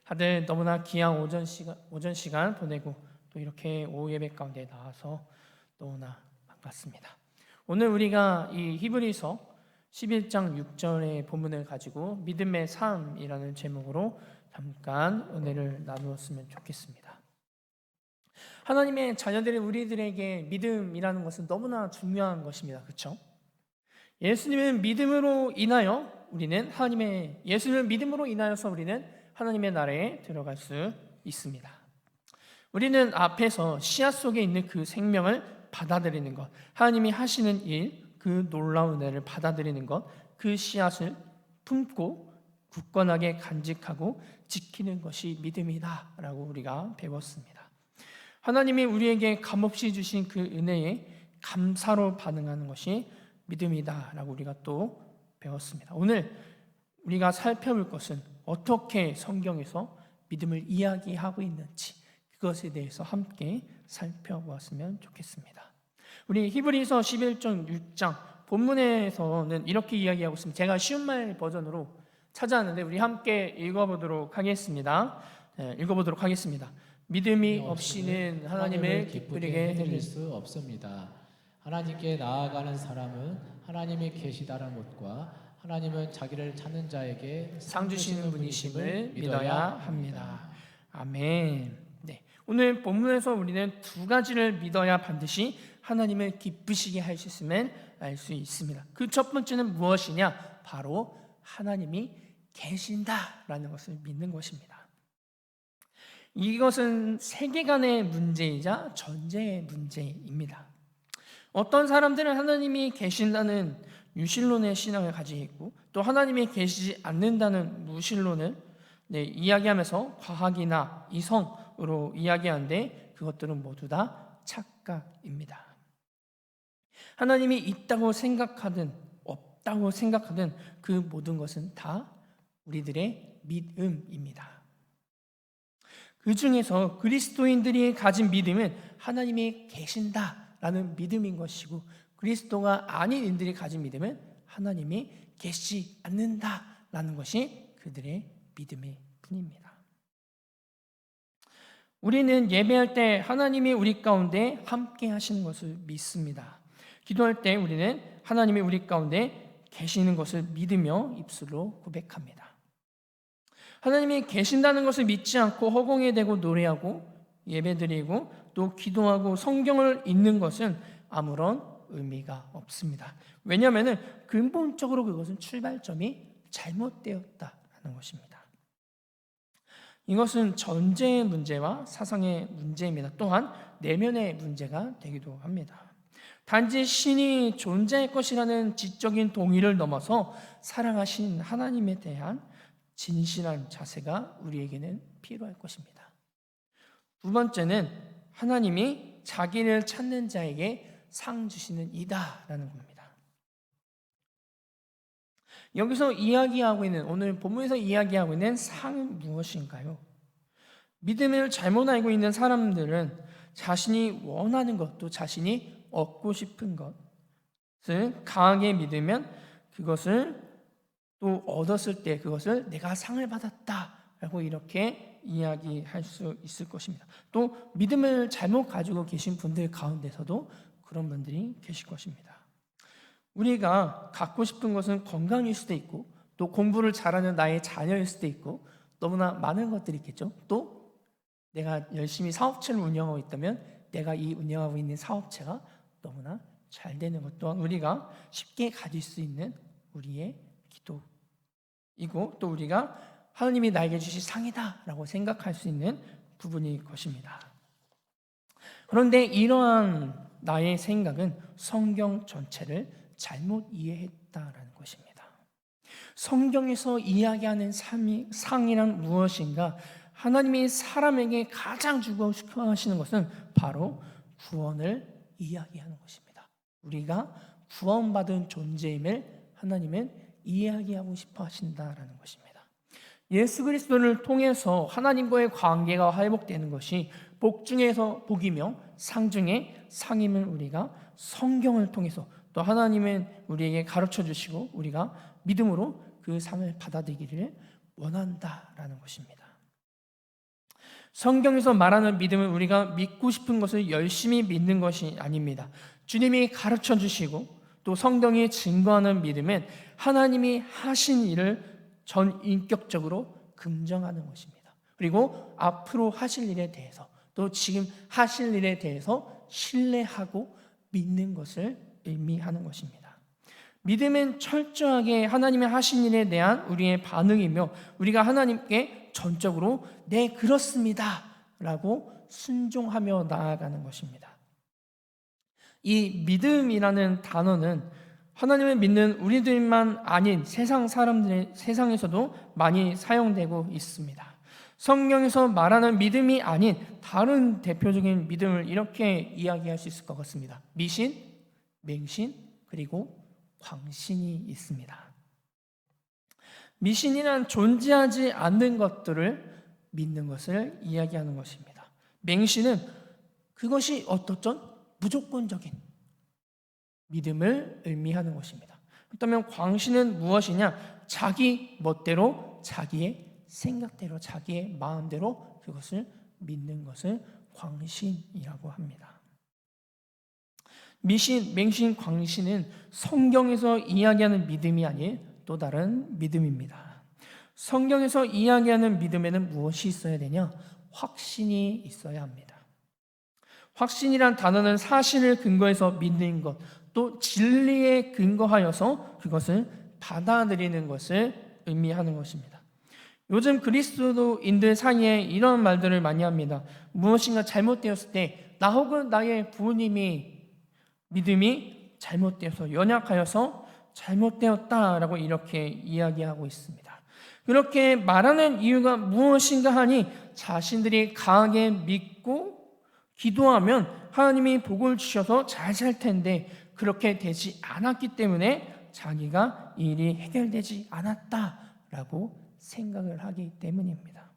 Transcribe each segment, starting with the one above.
다들 너무나 귀한 오전 시간 보내고 또 이렇게 오후 예배 가운데 나와서 너무나 반갑습니다. 오늘 우리가 이 히브리서 11장 6절의 본문을 가지고 믿음의 삶이라는 제목으로 잠깐 은혜를 나누었으면 좋겠습니다. 하나님의 자녀들인 우리들에게 믿음이라는 것은 너무나 중요한 것입니다. 그렇죠? 예수님을 믿음으로 인하여서 우리는 하나님의 나라에 들어갈 수 있습니다. 우리는 앞에서 씨앗 속에 있는 그 생명을 받아들이는 것, 하나님이 하시는 일, 그 놀라운 은혜를 받아들이는 것, 그 씨앗을 품고 굳건하게 간직하고 지키는 것이 믿음이다 라고 우리가 배웠습니다. 하나님이 우리에게 값없이 주신 그 은혜에 감사로 반응하는 것이 믿음이다 라고 우리가 또 배웠습니다. 오늘 우리가 살펴볼 것은 어떻게 성경에서 믿음을 이야기하고 있는지 그것에 대해서 함께 살펴보았으면 좋겠습니다. 우리 히브리서 11장 6장 본문에서는 이렇게 이야기하고 있습니다. 제가 쉬운 말 버전으로 찾아왔는데 우리 함께 읽어보도록 하겠습니다. 믿음이 없이는 하나님을 기쁘게 해드릴 수 없습니다. 하나님께 나아가는 사람은 하나님이 계시다는 것과 하나님은 자기를 찾는 자에게 상 주시는 분이심을 믿어야 합니다. 아멘. 네, 오늘 본문에서 우리는 두 가지를 믿어야 반드시 하나님을 기쁘시게 하셨음을 알 수 있습니다. 그 첫 번째는 무엇이냐? 바로 하나님이 계신다라는 것을 믿는 것입니다. 이것은 세계관의 문제이자 전제의 문제입니다. 어떤 사람들은 하나님이 계신다는 유실론의 신앙을 가지고 있고 또 하나님이 계시지 않는다는 무실론을 이야기하면서 과학이나 이성으로 이야기하는데 그것들은 모두 다 착각입니다. 하나님이 있다고 생각하든 없다고 생각하든 그 모든 것은 다 우리들의 믿음입니다. 그 중에서 그리스도인들이 가진 믿음은 하나님이 계신다라는 믿음인 것이고 그리스도가 아닌 인들이 가진 믿음은 하나님이 계시지 않는다라는 것이 그들의 믿음일 뿐입니다. 우리는 예배할 때 하나님이 우리 가운데 함께 하시는 것을 믿습니다. 기도할 때 우리는 하나님이 우리 가운데 계시는 것을 믿으며 입술로 고백합니다. 하나님이 계신다는 것을 믿지 않고 허공에 대고 노래하고 예배드리고 또 기도하고 성경을 읽는 것은 아무런 의미가 없습니다. 왜냐하면 근본적으로 그것은 출발점이 잘못되었다는 것입니다. 이것은 전제의 문제와 사상의 문제입니다. 또한 내면의 문제가 되기도 합니다. 단지 신이 존재할 것이라는 지적인 동의를 넘어서 사랑하신 하나님에 대한 진실한 자세가 우리에게는 필요할 것입니다. 두 번째는 하나님이 자기를 찾는 자에게 상 주시는 이다라는 겁니다. 여기서 이야기하고 있는 오늘 본문에서 이야기하고 있는 상은 무엇인가요? 믿음을 잘못 알고 있는 사람들은 자신이 원하는 것, 또 자신이 얻고 싶은 것을 강하게 믿으면 그것을 또 얻었을 때 그것을 내가 상을 받았다라고 이렇게 이야기할 수 있을 것입니다. 또 믿음을 잘못 가지고 계신 분들 가운데서도 그런 분들이 계실 것입니다. 우리가 갖고 싶은 것은 건강일 수도 있고 또 공부를 잘하는 나의 자녀일 수도 있고 너무나 많은 것들이 있겠죠. 또 내가 열심히 사업체를 운영하고 있다면 내가 이 운영하고 있는 사업체가 너무나 잘 되는 것 또한 우리가 쉽게 가질 수 있는 우리의 기도이고 또 우리가 하나님이 나에게 주신 상이다라고 생각할 수 있는 부분일 것입니다. 그런데 이러한 나의 생각은 성경 전체를 잘못 이해했다라는 것입니다. 성경에서 이야기하는 상이란 무엇인가? 하나님이 사람에게 가장 주고 싶어 하시는 것은 바로 구원을 이야기하는 것입니다. 우리가 구원받은 존재임을 하나님은 이야기하고 싶어 하신다라는 것입니다. 예수 그리스도를 통해서 하나님과의 관계가 회복되는 것이 복 중에서 복이며 상 중에 상임을 우리가 성경을 통해서 또 하나님은 우리에게 가르쳐 주시고 우리가 믿음으로 그 상을 받아들이기를 원한다라는 것입니다. 성경에서 말하는 믿음은 우리가 믿고 싶은 것을 열심히 믿는 것이 아닙니다. 주님이 가르쳐 주시고 또 성경이 증거하는 믿음은 하나님이 하신 일을 전인격적으로 긍정하는 것입니다. 그리고 앞으로 하실 일에 대해서 또 지금 하실 일에 대해서 신뢰하고 믿는 것을 의미하는 것입니다. 믿음은 철저하게 하나님의 하신 일에 대한 우리의 반응이며 우리가 하나님께 전적으로 네 그렇습니다 라고 순종하며 나아가는 것입니다. 이 믿음이라는 단어는 하나님을 믿는 우리들만 아닌 세상에서도 많이 사용되고 있습니다. 성경에서 말하는 믿음이 아닌 다른 대표적인 믿음을 이렇게 이야기할 수 있을 것 같습니다. 미신, 맹신, 그리고 광신이 있습니다. 미신이란 존재하지 않는 것들을 믿는 것을 이야기하는 것입니다. 맹신은 그것이 어떻든 무조건적인 믿음을 의미하는 것입니다. 그렇다면 광신은 무엇이냐? 자기 멋대로, 자기의 생각대로, 자기의 마음대로 그것을 믿는 것을 광신이라고 합니다. 미신, 맹신, 광신은 성경에서 이야기하는 믿음이 아닌 또 다른 믿음입니다. 성경에서 이야기하는 믿음에는 무엇이 있어야 되냐? 확신이 있어야 합니다. 확신이란 단어는 사실을 근거해서 믿는 것, 또 진리에 근거하여서 그것을 받아들이는 것을 의미하는 것입니다. 요즘 그리스도인들 사이에 이런 말들을 많이 합니다. 무엇인가 잘못되었을 때 나 혹은 나의 부모님이 믿음이 잘못되어서 연약하여서 잘못되었다라고 이렇게 이야기하고 있습니다. 그렇게 말하는 이유가 무엇인가 하니 자신들이 강하게 믿고 기도하면 하나님이 복을 주셔서 잘 살 텐데 그렇게 되지 않았기 때문에 자기가 이 일이 해결되지 않았다라고 생각을 하기 때문입니다.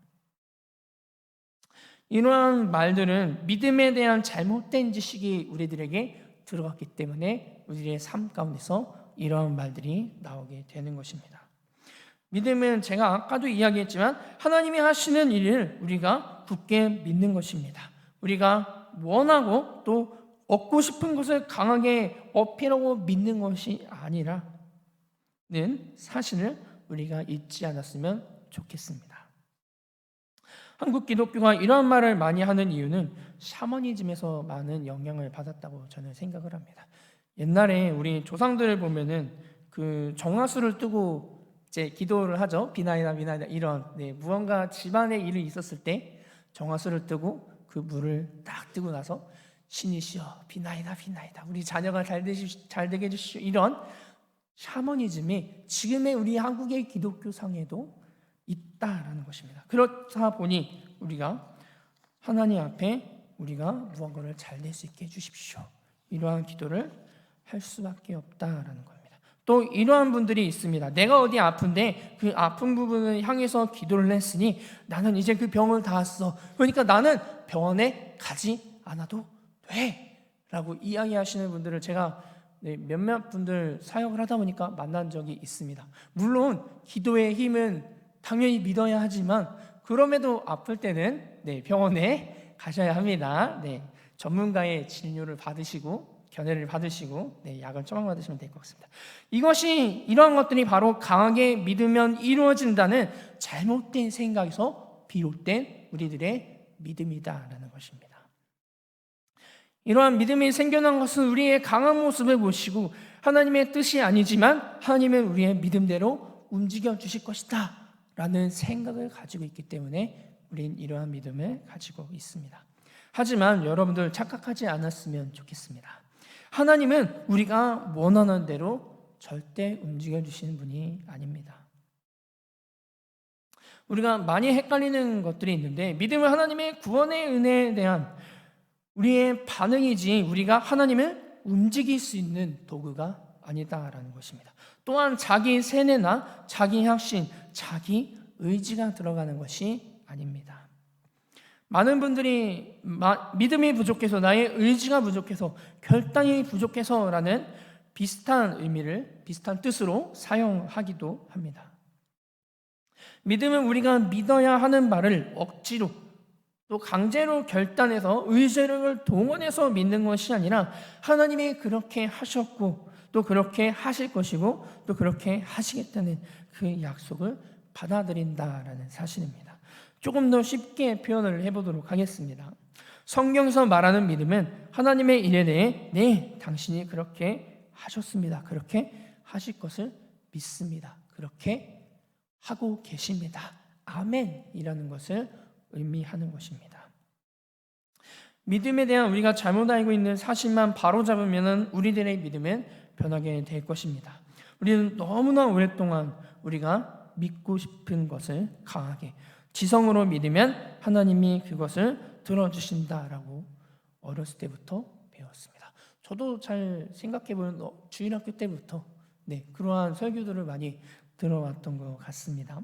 이러한 말들은 믿음에 대한 잘못된 지식이 우리들에게 들어갔기 때문에 우리의 삶 가운데서 이러한 말들이 나오게 되는 것입니다. 믿음은 제가 아까도 이야기했지만 하나님이 하시는 일을 우리가 굳게 믿는 것입니다. 우리가 원하고 또 얻고 싶은 것을 강하게 어필하고 믿는 것이 아니라는 사실을 우리가 잊지 않았으면 좋겠습니다. 한국 기독교가 이러한 말을 많이 하는 이유는 샤머니즘에서 많은 영향을 받았다고 저는 생각을 합니다. 옛날에 우리 조상들을 보면은 그 정화수를 뜨고 이제 기도를 하죠. 비나이다 비나이다 이런 무언가 집안에 일이 있었을 때 정화수를 뜨고 그 물을 딱 뜨고 나서 신이시여 비나이다 비나이다 우리 자녀가 잘 되게 해주시오 이런 샤머니즘이 지금의 우리 한국의 기독교상에도 있다라는 것입니다. 그렇다 보니 우리가 하나님 앞에 우리가 무언가를 잘 될 수 있게 해주십시오 이러한 기도를 할 수밖에 없다라는 겁니다. 또 이러한 분들이 있습니다. 내가 어디 아픈데 그 아픈 부분을 향해서 기도를 했으니 나는 이제 그 병을 다 왔어. 그러니까 나는 병원에 가지 않아도 돼 라고 이야기하시는 분들을 제가 몇몇 분들 사역을 하다 보니까 만난 적이 있습니다. 물론 기도의 힘은 당연히 믿어야 하지만 그럼에도 아플 때는 병원에 가셔야 합니다. 전문가의 진료를 받으시고 견해를 받으시고 약을 처방받으시면 될 것 같습니다. 이러한 것들이 바로 강하게 믿으면 이루어진다는 잘못된 생각에서 비롯된 우리들의 믿음이다라는 것입니다. 이러한 믿음이 생겨난 것은 우리의 강한 모습을 보시고 하나님의 뜻이 아니지만 하나님은 우리의 믿음대로 움직여 주실 것이다 라는 생각을 가지고 있기 때문에 우리는 이러한 믿음을 가지고 있습니다. 하지만 여러분들 착각하지 않았으면 좋겠습니다. 하나님은 우리가 원하는 대로 절대 움직여 주시는 분이 아닙니다. 우리가 많이 헷갈리는 것들이 있는데 믿음은 하나님의 구원의 은혜에 대한 우리의 반응이지 우리가 하나님을 움직일 수 있는 도구가 아니다라는 것입니다. 또한 자기 세뇌나 자기 혁신, 자기 의지가 들어가는 것이 아닙니다. 많은 분들이 믿음이 부족해서 나의 의지가 부족해서 결단이 부족해서라는 비슷한 의미를 비슷한 뜻으로 사용하기도 합니다. 믿음은 우리가 믿어야 하는 말을 억지로 또 강제로 결단해서 의지력을 동원해서 믿는 것이 아니라 하나님이 그렇게 하셨고 또 그렇게 하실 것이고 또 그렇게 하시겠다는 그 약속을 받아들인다라는 사실입니다. 조금 더 쉽게 표현을 해보도록 하겠습니다. 성경에서 말하는 믿음은 하나님의 일에 대해 네, 당신이 그렇게 하셨습니다. 그렇게 하실 것을 믿습니다. 그렇게 하고 계십니다. 아멘이라는 것을 의미하는 것입니다. 믿음에 대한 우리가 잘못 알고 있는 사실만 바로잡으면 우리들의 믿음은 변하게 될 것입니다. 우리는 너무나 오랫동안 우리가 믿고 싶은 것을 강하게 지성으로 믿으면 하나님이 그것을 들어주신다라고 어렸을 때부터 배웠습니다. 저도 잘 생각해보면 주일학교 때부터 그러한 설교들을 많이 들어왔던 것 같습니다.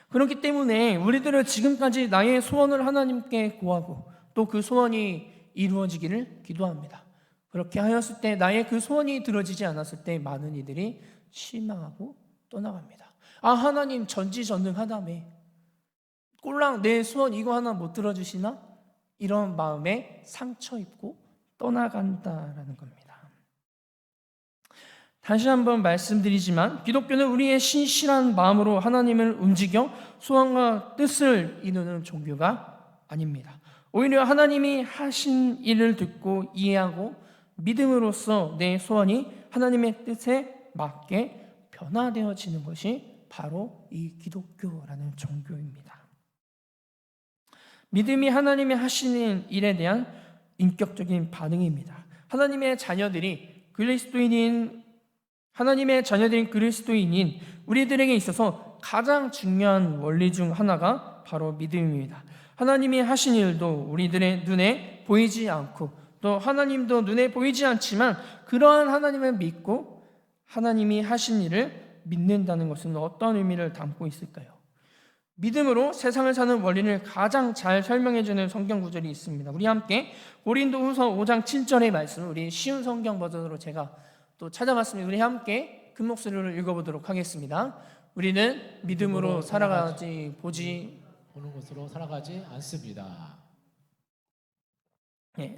그렇기 때문에 우리들은 지금까지 나의 소원을 하나님께 구하고 또 그 소원이 이루어지기를 기도합니다. 그렇게 하였을 때 나의 그 소원이 들어지지 않았을 때 많은 이들이 실망하고 떠나갑니다. 아, 하나님 전지전능하다며 꼴랑 내 소원 이거 하나 못 들어주시나? 이런 마음에 상처 입고 떠나간다라는 겁니다. 다시 한번 말씀드리지만 기독교는 우리의 신실한 마음으로 하나님을 움직여 소원과 뜻을 이루는 종교가 아닙니다. 오히려 하나님이 하신 일을 듣고 이해하고 믿음으로써 내 소원이 하나님의 뜻에 맞게 변화되어지는 것이 바로 이 기독교라는 종교입니다. 믿음이 하나님이 하시는 일에 대한 인격적인 반응입니다. 하나님의 자녀들인 그리스도인인 우리들에게 있어서 가장 중요한 원리 중 하나가 바로 믿음입니다. 하나님이 하신 일도 우리들의 눈에 보이지 않고 또 하나님도 눈에 보이지 않지만 그러한 하나님을 믿고 하나님이 하신 일을 믿는다는 것은 어떤 의미를 담고 있을까요? 믿음으로 세상을 사는 원리를 가장 잘 설명해주는 성경 구절이 있습니다. 우리 함께 고린도후서 5장 7절의 말씀을 우리 쉬운 성경 버전으로 제가 또 찾아봤습니다. 우리 함께 큰 목소리로 읽어보도록 하겠습니다. 우리는 믿음으로 살아가지 보는 것으로 살아가지 않습니다.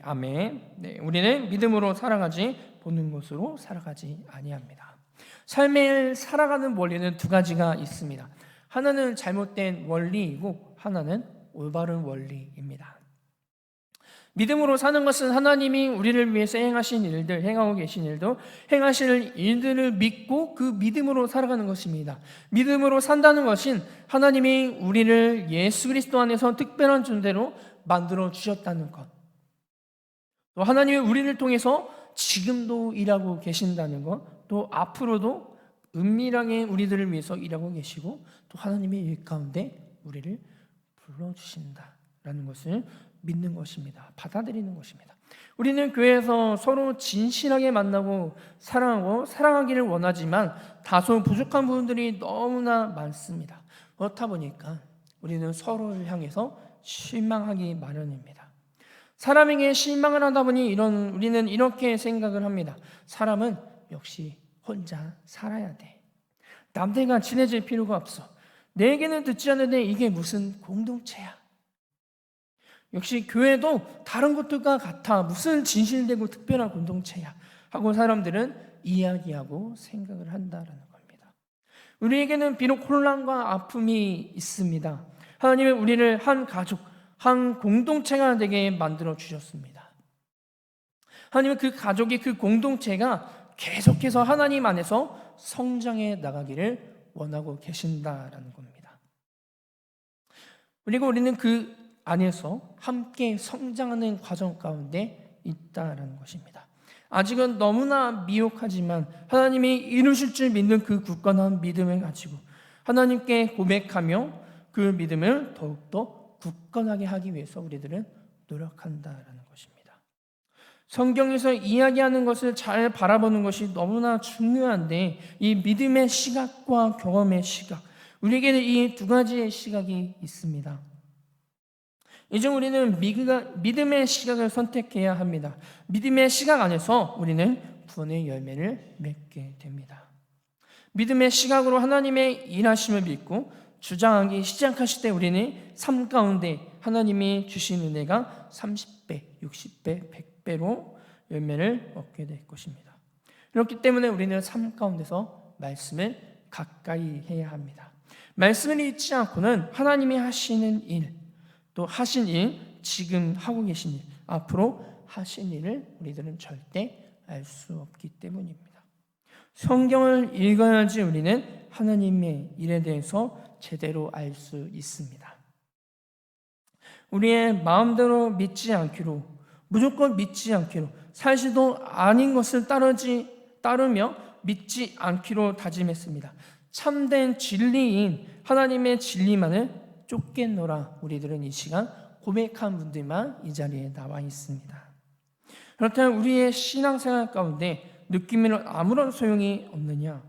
아멘. 우리는 믿음으로 살아가지 보는 것으로 살아가지 아니합니다. 삶을 살아가는 원리는 두 가지가 있습니다. 하나는 잘못된 원리이고 하나는 올바른 원리입니다. 믿음으로 사는 것은 하나님이 우리를 위해서 행하고 계신 일도 행하실 일들을 믿고 그 믿음으로 살아가는 것입니다. 믿음으로 산다는 것은 하나님이 우리를 예수 그리스도 안에서 특별한 존재로 만들어 주셨다는 것, 또 하나님이 우리를 통해서 지금도 일하고 계신다는 것, 또 앞으로도 은밀하게 우리들을 위해서 일하고 계시고 또 하나님의 일 가운데 우리를 불러주신다라는 것을 믿는 것입니다. 받아들이는 것입니다. 우리는 교회에서 서로 진실하게 만나고 사랑하기를 원하지만 다소 부족한 부분들이 너무나 많습니다. 그렇다 보니까 우리는 서로를 향해서 실망하기 마련입니다. 사람에게 실망을 하다 보니 우리는 이렇게 생각을 합니다. 사람은 역시 혼자 살아야 돼. 남들과 친해질 필요가 없어. 내게는 듣지 않는데 이게 무슨 공동체야. 역시 교회도 다른 것들과 같아. 무슨 진실되고 특별한 공동체야 하고 사람들은 이야기하고 생각을 한다라는 겁니다. 우리에게는 비록 혼란과 아픔이 있습니다. 하나님은 우리를 한 가족, 한 공동체가 되게 만들어 주셨습니다. 하나님은 그 가족이, 그 공동체가 계속해서 하나님 안에서 성장해 나가기를 원하고 계신다라는 겁니다. 그리고 우리는 그 안에서 함께 성장하는 과정 가운데 있다라는 것입니다. 아직은 너무나 미혹하지만 하나님이 이루실 줄 믿는 그 굳건한 믿음을 가지고 하나님께 고백하며 그 믿음을 더욱더 굳건하게 하기 위해서 우리들은 노력한다라는 것입니다. 성경에서 이야기하는 것을 잘 바라보는 것이 너무나 중요한데 이 믿음의 시각과 경험의 시각, 우리에게는 이 두 가지의 시각이 있습니다. 이제 우리는 믿음의 시각을 선택해야 합니다. 믿음의 시각 안에서 우리는 구원의 열매를 맺게 됩니다. 믿음의 시각으로 하나님의 일하심을 믿고 주장하기 시작하실 때 우리는 삶 가운데 하나님이 주신 은혜가 30배, 60배, 100배로 열매를 얻게 될 것입니다. 그렇기 때문에 우리는 삶 가운데서 말씀을 가까이 해야 합니다. 말씀을 잊지 않고는 하나님이 하시는 일, 또 하신 일, 지금 하고 계신 일, 앞으로 하신 일을 우리들은 절대 알 수 없기 때문입니다. 성경을 읽어야지 우리는 하나님의 일에 대해서 제대로 알 수 있습니다. 우리의 마음대로 믿지 않기로, 무조건 믿지 않기로, 사실도 아닌 것을 따르며 믿지 않기로 다짐했습니다. 참된 진리인 하나님의 진리만을 쫓겠노라 우리들은 이 시간 고백한 분들만 이 자리에 나와 있습니다. 그렇다면 우리의 신앙생활 가운데 느낌에는 아무런 소용이 없느냐?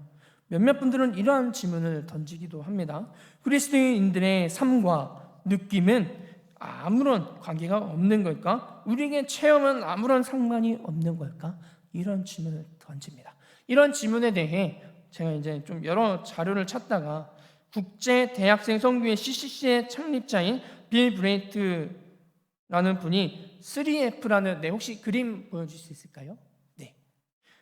몇몇 분들은 이러한 질문을 던지기도 합니다. 그리스도인들의 삶과 느낌은 아무런 관계가 없는 걸까? 우리에게 체험은 아무런 상관이 없는 걸까? 이런 질문을 던집니다. 이런 질문에 대해 제가 이제 좀 여러 자료를 찾다가 국제 대학생 선교회 CCC의 창립자인 빌 브레이트라는 분이 3F라는, 혹시 그림 보여줄 수 있을까요? 네,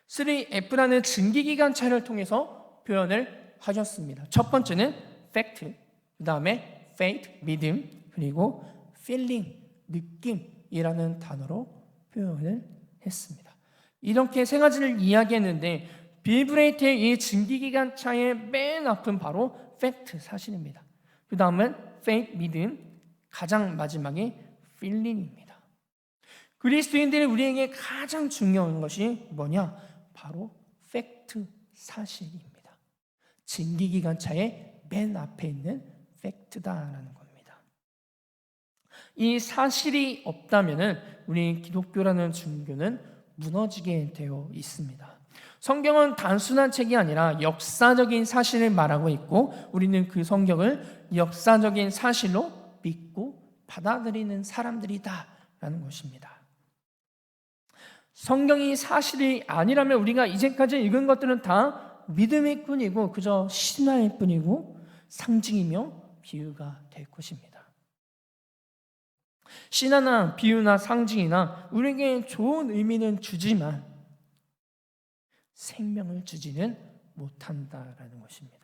3F라는 증기기관차를 통해서 표현을 하셨습니다. 첫 번째는 fact, 그 다음에 faith, 믿음, 그리고 feeling, 느낌이라는 단어로 표현을 했습니다. 이렇게 세 가지를 이야기했는데 빌 브레이트의 이 증기기관차의 맨 앞은 바로 fact, 사실입니다. 그 다음은 faith, 믿음, 가장 마지막에 feeling입니다. 그리스도인들이 우리에게 가장 중요한 것이 뭐냐? 바로 fact, 사실입니다. 증기기관차의 맨 앞에 있는 fact다라는 겁니다. 이 사실이 없다면 우리 기독교라는 종교는 무너지게 되어 있습니다. 성경은 단순한 책이 아니라 역사적인 사실을 말하고 있고 우리는 그 성경을 역사적인 사실로 믿고 받아들이는 사람들이다라는 것입니다. 성경이 사실이 아니라면 우리가 이제까지 읽은 것들은 다 믿음일 뿐이고 그저 신화일 뿐이고 상징이며 비유가 될 것입니다. 신화나 비유나 상징이나 우리에게 좋은 의미는 주지만 생명을 주지는 못한다라는 것입니다.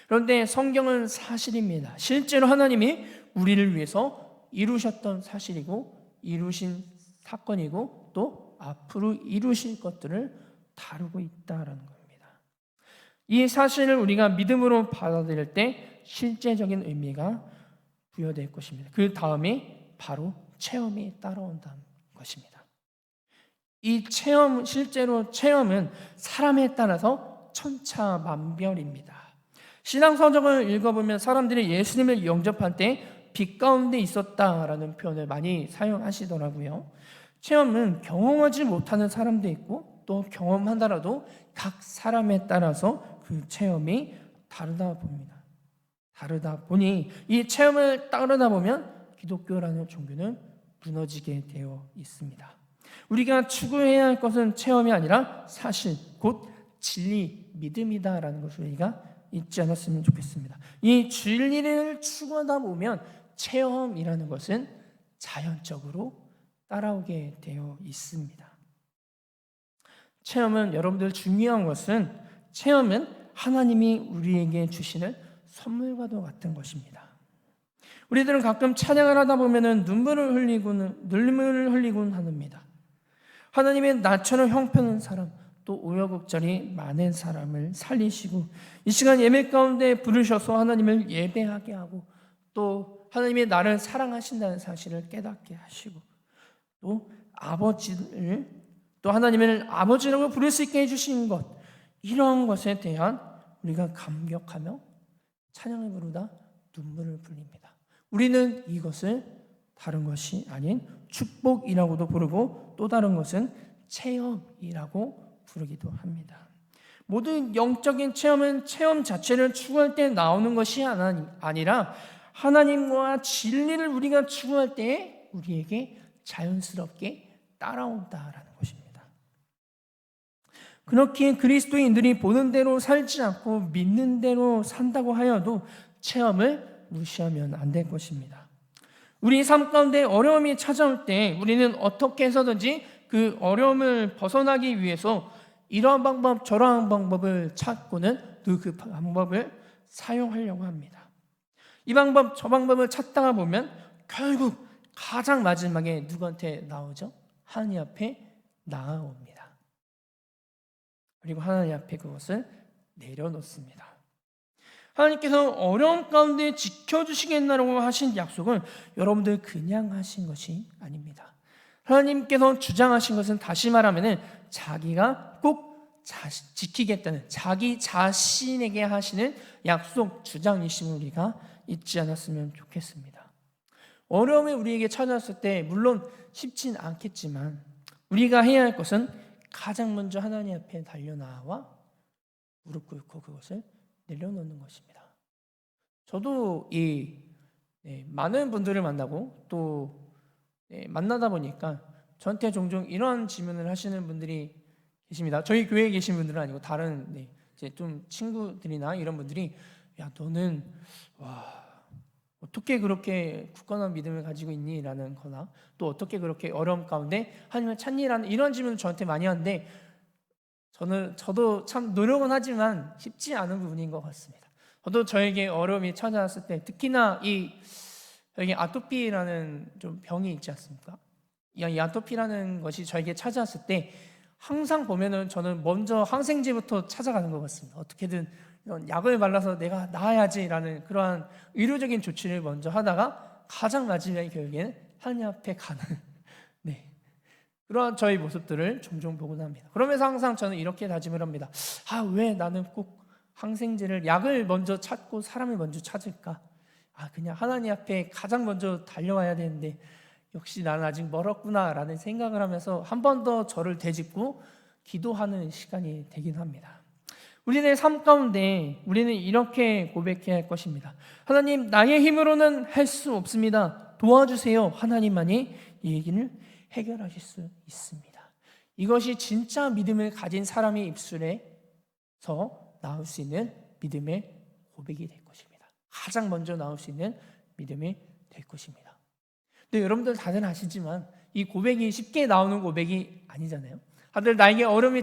그런데 성경은 사실입니다. 실제로 하나님이 우리를 위해서 이루셨던 사실이고 이루신 사건이고 또 앞으로 이루실 것들을 다루고 있다라는 겁니다. 이 사실을 우리가 믿음으로 받아들일 때 실제적인 의미가 부여될 것입니다. 그 다음에 바로 체험이 따라온다는 것입니다. 이 체험, 실제로 체험은 사람에 따라서 천차만별입니다. 신앙서적을 읽어보면 사람들이 예수님을 영접할 때 빛 가운데 있었다라는 표현을 많이 사용하시더라고요. 체험은 경험하지 못하는 사람도 있고 또 경험하더라도 각 사람에 따라서 그 체험이 다르다 보니 이 체험을 따르다 보면 기독교라는 종교는 무너지게 되어 있습니다. 우리가 추구해야 할 것은 체험이 아니라 사실, 곧 진리, 믿음이다라는 것을 우리가 잊지 않았으면 좋겠습니다. 이 진리를 추구하다 보면 체험이라는 것은 자연적으로 따라오게 되어 있습니다. 체험은 여러분들 중요한 것은 체험은 하나님이 우리에게 주시는 선물과도 같은 것입니다. 우리들은 가끔 찬양을 하다 보면 눈물을 흘리곤 합니다. 하나님의 나처럼 형편없는 사람, 또 우여곡절이 많은 사람을 살리시고 이 시간 예배 가운데 부르셔서 하나님을 예배하게 하고 또 하나님이 나를 사랑하신다는 사실을 깨닫게 하시고 또 하나님을 아버지라고 부를 수 있게 해주신 것, 이런 것에 대한 우리가 감격하며 찬양을 부르다 눈물을 흘립니다. 우리는 이것을 다른 것이 아닌 축복이라고도 부르고 또 다른 것은 체험이라고 부르기도 합니다. 모든 영적인 체험은 체험 자체를 추구할 때 나오는 것이 아니라 하나님과 진리를 우리가 추구할 때 우리에게 자연스럽게 따라온다라는 것입니다. 그렇게 그리스도인들이 보는 대로 살지 않고 믿는 대로 산다고 하여도 체험을 무시하면 안 될 것입니다. 우리 삶 가운데 어려움이 찾아올 때 우리는 어떻게 해서든지 그 어려움을 벗어나기 위해서 이러한 방법 저러한 방법을 찾고는 또 그 방법을 사용하려고 합니다. 이 방법 저 방법을 찾다가 보면 결국 가장 마지막에 누구한테 나오죠? 하나님 앞에 나아옵니다. 그리고 하나님 앞에 그것을 내려놓습니다. 하나님께서 어려움 가운데 지켜주시겠다라고 하신 약속을 여러분들 그냥 하신 것이 아닙니다. 하나님께서 주장하신 것은 다시 말하면 자기가 꼭 지키겠다는 자기 자신에게 하시는 약속 주장이심을 우리가 잊지 않았으면 좋겠습니다. 어려움이 우리에게 찾아왔을 때 물론 쉽진 않겠지만 우리가 해야 할 것은 가장 먼저 하나님 앞에 달려나와 무릎 꿇고 그것을 내려놓는 것입니다. 저도 많은 분들을 만나고 또 만나다 보니까 저한테 종종 이런 질문을 하시는 분들이 계십니다. 저희 교회에 계신 분들은 아니고 다른 이제 좀 친구들이나 이런 분들이 야 너는 어떻게 그렇게 굳건한 믿음을 가지고 있니? 라는 거나 또 어떻게 그렇게 어려움 가운데 하나님을 찾니? 라는 이런 질문을 저한테 많이 하는데 저도 참 노력은 하지만 쉽지 않은 부분인 것 같습니다. 저도 저에게 어려움이 찾아왔을 때 특히나 저에게 아토피라는 좀 병이 있지 않습니까? 이 아토피라는 것이 저에게 찾아왔을 때 항상 보면은 저는 먼저 항생제부터 찾아가는 것 같습니다. 어떻게든 이런 약을 발라서 내가 나아야지라는 그러한 의료적인 조치를 먼저 하다가 가장 마지막에 결국에는 하나님 앞에 가는 그러한 저희 모습들을 종종 보곤 합니다. 그러면서 항상 저는 이렇게 다짐을 합니다. 왜 나는 꼭 항생제를 약을 먼저 찾고 사람을 먼저 찾을까? 그냥 하나님 앞에 가장 먼저 달려와야 되는데 역시 나는 아직 멀었구나라는 생각을 하면서 한 번 더 저를 되짚고 기도하는 시간이 되긴 합니다. 우리의 삶 가운데 우리는 이렇게 고백해야 할 것입니다. 하나님, 나의 힘으로는 할 수 없습니다. 도와주세요. 하나님만이 이 얘기를 해결하실 수 있습니다. 이것이 진짜 믿음을 가진 사람의 입술에서 나올 수 있는 믿음의 고백이 될 것입니다. 가장 먼저 나올 수 있는 믿음이 될 것입니다. 근데 여러분들 다들 아시지만 이 고백이 쉽게 나오는 고백이 아니잖아요. 다들 나에게 어려움이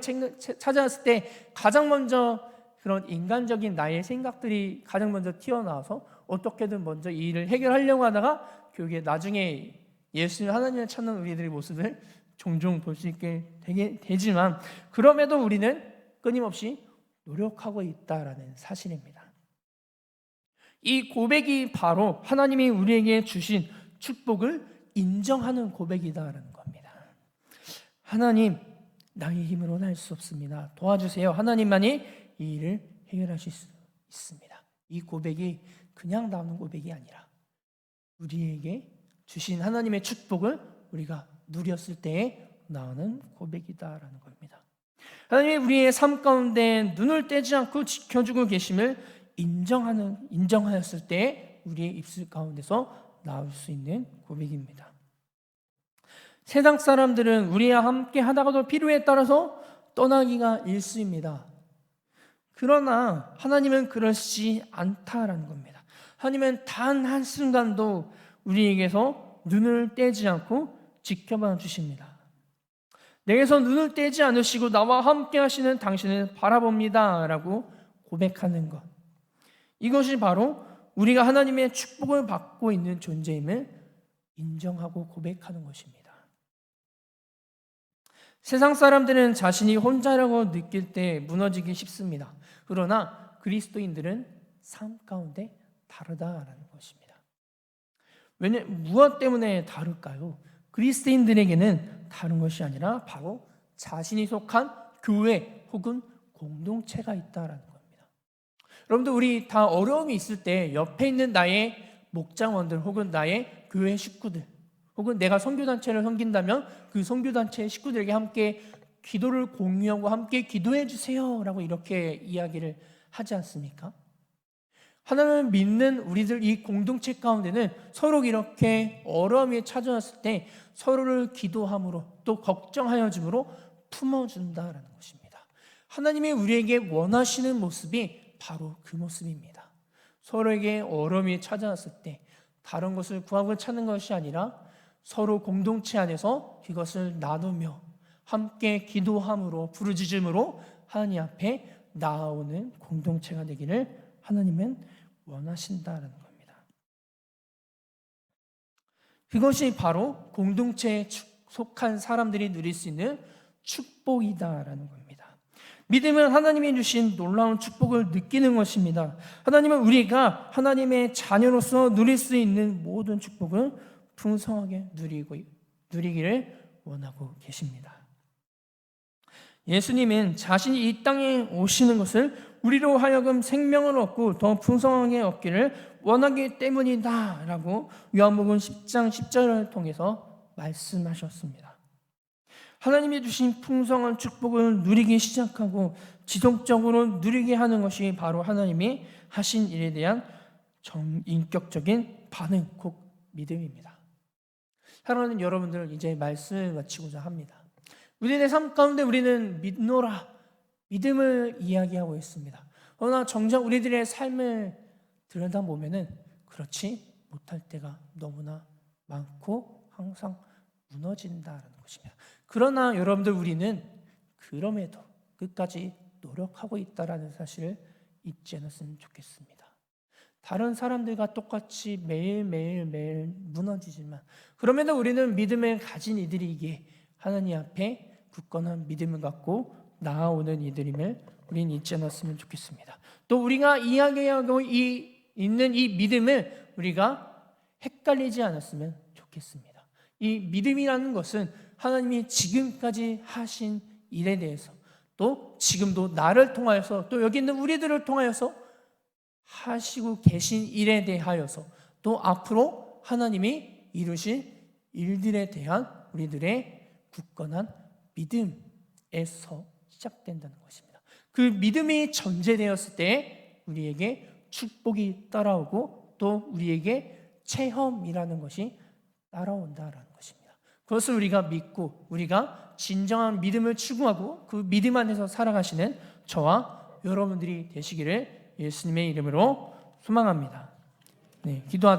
찾아왔을 때 가장 먼저 그런 인간적인 나의 생각들이 가장 먼저 튀어나와서 어떻게든 먼저 이 일을 해결하려고 하다가 결국에 나중에 예수님 하나님을 찾는 우리들의 모습을 종종 볼 수 있게 되지만 그럼에도 우리는 끊임없이 노력하고 있다라는 사실입니다. 이 고백이 바로 하나님이 우리에게 주신 축복을 인정하는 고백이다라는 겁니다. 하나님, 나의 힘으로는 할 수 없습니다. 도와주세요. 하나님만이 이 일을 해결하실 수 있습니다. 이 고백이 그냥 나오는 고백이 아니라 우리에게 주신 하나님의 축복을 우리가 누렸을 때에 나오는 고백이다라는 겁니다. 하나님이 우리의 삶 가운데 눈을 떼지 않고 지켜주고 계심을 인정하였을 때 우리의 입술 가운데서 나올 수 있는 고백입니다. 세상 사람들은 우리와 함께 하다가도 필요에 따라서 떠나기가 일쑤입니다. 그러나 하나님은 그렇지 않다라는 겁니다. 하나님은 단 한순간도 우리에게서 눈을 떼지 않고 지켜봐 주십니다. 내게서 눈을 떼지 않으시고 나와 함께 하시는 당신을 바라봅니다 라고 고백하는 것, 이것이 바로 우리가 하나님의 축복을 받고 있는 존재임을 인정하고 고백하는 것입니다. 세상 사람들은 자신이 혼자라고 느낄 때 무너지기 쉽습니다. 그러나 그리스도인들은 삶 가운데 다르다라는 것입니다. 무엇 때문에 다를까요? 그리스도인들에게는 다른 것이 아니라 바로 자신이 속한 교회 혹은 공동체가 있다라는 겁니다. 여러분들, 우리 다 어려움이 있을 때 옆에 있는 나의 목장원들 혹은 나의 교회 식구들 혹은 내가 선교단체를 섬긴다면 그 선교단체의 식구들에게 함께 기도를 공유하고 함께 기도해 주세요 라고 이렇게 이야기를 하지 않습니까? 하나님을 믿는 우리들 이 공동체 가운데는 서로 이렇게 어려움이 찾아왔을 때 서로를 기도함으로 또 걱정하여 줌으로 품어준다라는 것입니다. 하나님이 우리에게 원하시는 모습이 바로 그 모습입니다. 서로에게 어려움이 찾아왔을 때 다른 것을 구하고 찾는 것이 아니라 서로 공동체 안에서 이것을 나누며 함께 기도함으로 부르짖음으로 하나님 앞에 나아오는 공동체가 되기를 하나님은 원하신다라는 겁니다. 그것이 바로 공동체에 속한 사람들이 누릴 수 있는 축복이다라는 겁니다. 믿음은 하나님이 주신 놀라운 축복을 느끼는 것입니다. 하나님은 우리가 하나님의 자녀로서 누릴 수 있는 모든 축복을 풍성하게 누리기를 원하고 계십니다. 예수님은 자신이 이 땅에 오시는 것을 우리로 하여금 생명을 얻고 더 풍성하게 얻기를 원하기 때문이다 라고 요한복음 10장 10절을 통해서 말씀하셨습니다. 하나님이 주신 풍성한 축복을 누리기 시작하고 지속적으로 누리게 하는 것이 바로 하나님이 하신 일에 대한 인격적인 반응, 곧 믿음입니다. 사랑하는 여러분들, 이제 말씀을 마치고자 합니다. 우리의 삶 가운데 우리는 믿노라, 믿음을 이야기하고 있습니다. 그러나 정작 우리들의 삶을 들여다보면 그렇지 못할 때가 너무나 많고 항상 무너진다는 것입니다. 그러나 여러분들, 우리는 그럼에도 끝까지 노력하고 있다는 사실을 잊지 않았으면 좋겠습니다. 다른 사람들과 똑같이 매일 무너지지만 그럼에도 우리는 믿음을 가진 이들이기에 하나님 앞에 굳건한 믿음을 갖고 나아오는 이들임을 우리는 잊지 않았으면 좋겠습니다. 또 우리가 이야기하고 있는 이 믿음을 우리가 헷갈리지 않았으면 좋겠습니다. 이 믿음이라는 것은 하나님이 지금까지 하신 일에 대해서, 또 지금도 나를 통하여서, 또 여기 있는 우리들을 통하여서 하시고 계신 일에 대하여서, 또 앞으로 하나님이 이루실 일들에 대한 우리들의 굳건한 믿음에서 시작된다는 것입니다. 그 믿음이 전제되었을 때 우리에게 축복이 따라오고 또 우리에게 체험이라는 것이 따라온다라는 것입니다. 그것을 우리가 믿고 우리가 진정한 믿음을 추구하고 그 믿음 안에서 살아가시는 저와 여러분들이 되시기를 예수님의 이름으로 소망합니다. 기도하도록